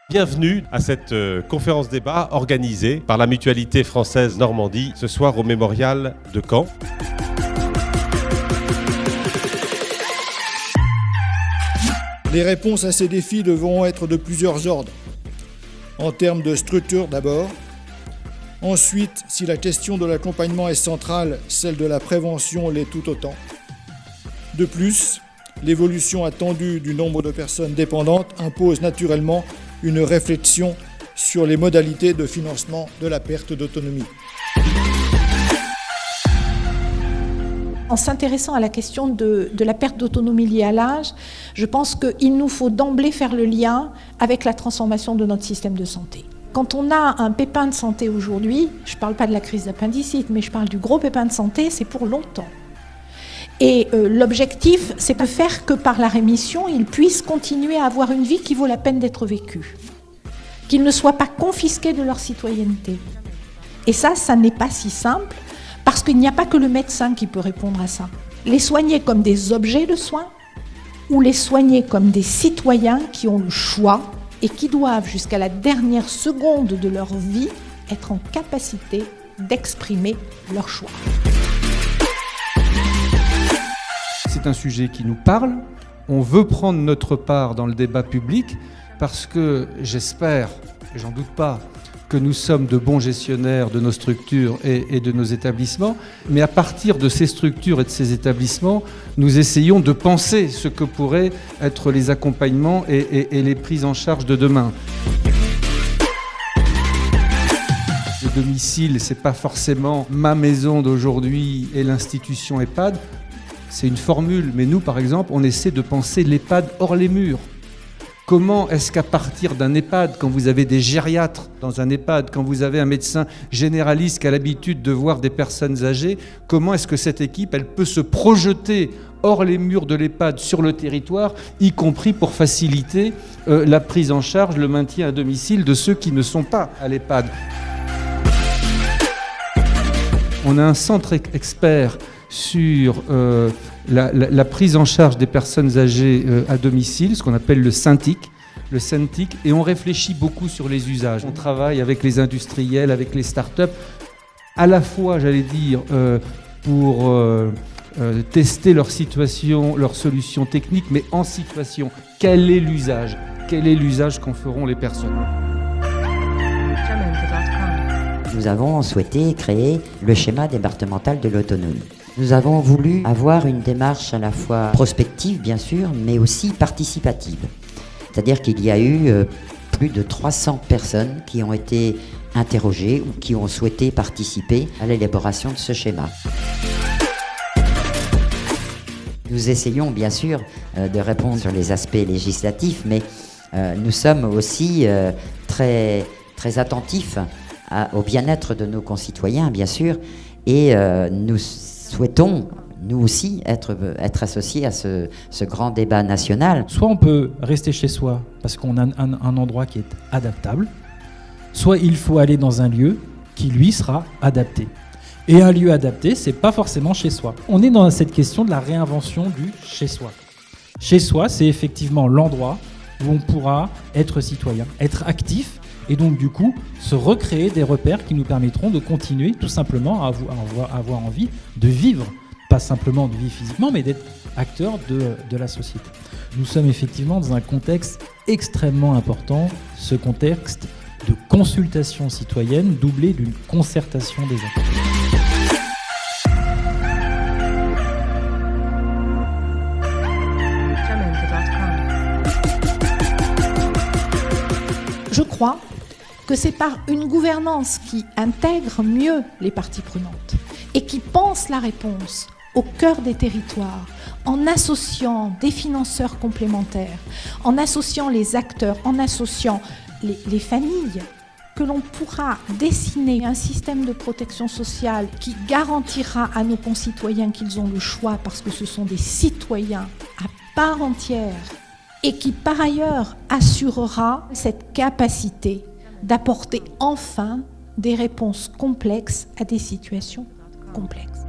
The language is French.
Bienvenue à cette conférence débat organisée par la Mutualité française Normandie ce soir au Mémorial de Caen. Les réponses à ces défis devront être de plusieurs ordres. En termes de structure d'abord. Ensuite, si la question de l'accompagnement est centrale, celle de la prévention l'est tout autant. De plus, l'évolution attendue du nombre de personnes dépendantes impose naturellement une réflexion sur les modalités de financement de la perte d'autonomie. En s'intéressant à la question de la perte d'autonomie liée à l'âge, je pense qu'il nous faut d'emblée faire le lien avec la transformation de notre système de santé. Quand on a un pépin de santé aujourd'hui, je ne parle pas de la crise d'appendicite, mais je parle du gros pépin de santé, c'est pour longtemps. Et l'objectif, c'est de faire que par la rémission, ils puissent continuer à avoir une vie qui vaut la peine d'être vécue. Qu'ils ne soient pas confisqués de leur citoyenneté. Et ça n'est pas si simple, parce qu'il n'y a pas que le médecin qui peut répondre à ça. Les soigner comme des objets de soins, ou les soigner comme des citoyens qui ont le choix et qui doivent, jusqu'à la dernière seconde de leur vie, être en capacité d'exprimer leur choix. C'est un sujet qui nous parle. On veut prendre notre part dans le débat public parce que j'espère, et j'en doute pas, que nous sommes de bons gestionnaires de nos structures et de nos établissements. Mais à partir de ces structures et de ces établissements, nous essayons de penser ce que pourraient être les accompagnements et les prises en charge de demain. Le domicile, c'est pas forcément ma maison d'aujourd'hui et l'institution EHPAD. C'est une formule, mais nous, par exemple, on essaie de penser l'EHPAD hors les murs. Comment est-ce qu'à partir d'un EHPAD, quand vous avez des gériatres dans un EHPAD, quand vous avez un médecin généraliste qui a l'habitude de voir des personnes âgées, comment est-ce que cette équipe, elle peut se projeter hors les murs de l'EHPAD sur le territoire, y compris pour faciliter la prise en charge, le maintien à domicile de ceux qui ne sont pas à l'EHPAD. On a un centre expert sur la prise en charge des personnes âgées à domicile, ce qu'on appelle le SYNTIC, et on réfléchit beaucoup sur les usages. On travaille avec les industriels, avec les startups, à la fois, j'allais dire, pour tester leur situation, leurs solutions techniques, mais en situation. Quel est l'usage qu'en feront les personnes ? Nous avons souhaité créer le schéma départemental de l'autonomie. Nous avons voulu avoir une démarche à la fois prospective, bien sûr, mais aussi participative. C'est-à-dire qu'il y a eu plus de 300 personnes qui ont été interrogées ou qui ont souhaité participer à l'élaboration de ce schéma. Nous essayons, bien sûr, de répondre sur les aspects législatifs, mais nous sommes aussi très, très attentifs au bien-être de nos concitoyens, bien sûr, et nous souhaitons, nous aussi, être associés à ce grand débat national. Soit on peut rester chez soi parce qu'on a un endroit qui est adaptable, soit il faut aller dans un lieu qui, lui, sera adapté. Et un lieu adapté, c'est pas forcément chez soi. On est dans cette question de la réinvention du chez soi. Chez soi, c'est effectivement l'endroit où on pourra être citoyen, être actif, et donc du coup se recréer des repères qui nous permettront de continuer tout simplement à avoir envie de vivre, pas simplement de vivre physiquement, mais d'être acteur de la société. Nous sommes effectivement dans un contexte extrêmement important, ce contexte de consultation citoyenne doublé d'une concertation des acteurs. Je crois que c'est par une gouvernance qui intègre mieux les parties prenantes et qui pense la réponse au cœur des territoires, en associant des financeurs complémentaires, en associant les acteurs, en associant les familles, que l'on pourra dessiner un système de protection sociale qui garantira à nos concitoyens qu'ils ont le choix parce que ce sont des citoyens à part entière et qui par ailleurs assurera cette capacité d'apporter enfin des réponses complexes à des situations complexes.